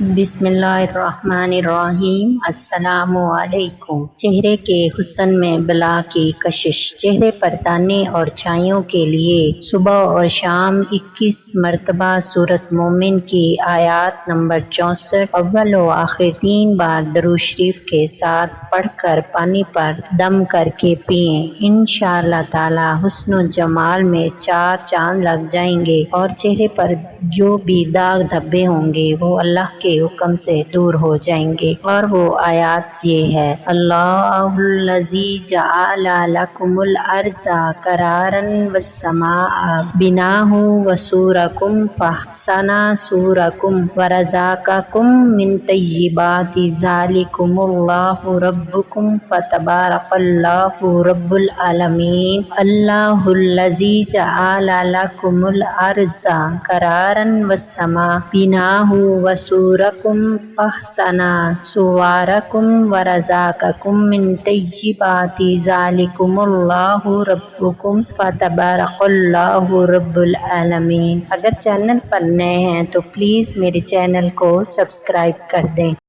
بسم اللہ الرحمن الرحیم۔ السلام علیکم۔ چہرے کے حسن میں بلا کی کشش، چہرے پر دانے اور چھائیوں کے لیے صبح اور شام 21 مرتبہ سورۃ مومن کی آیات نمبر 64 اول و آخر 3 بار درود شریف کے ساتھ پڑھ کر پانی پر دم کر کے پئیں۔ انشاءاللہ تعالی حسن و جمال میں 4 چاند لگ جائیں گے اور چہرے پر جو بھی داغ دھبے ہوں گے وہ اللہ کے حکم سے دور ہو جائیں گے۔ اور وہ آیات یہ ہے: اللہ الذی جعل لکم الارض قرارا والسماء بناء وسورکم فاحسن صورکم ورزقکم من طیبات ذلکم اللہ ربکم فتبارک اللہ رب العالمین۔ اللہ الذی جعل لکم الارض قرارا والسماء بناء وسورکم فاحسن صورکم ورزقکم من طیبات ذلکم اللہ ربکم فتبارک اللہ رب العالمین۔ اگر چینل پر نئے ہیں تو پلیز میرے چینل کو سبسکرائب کر دیں۔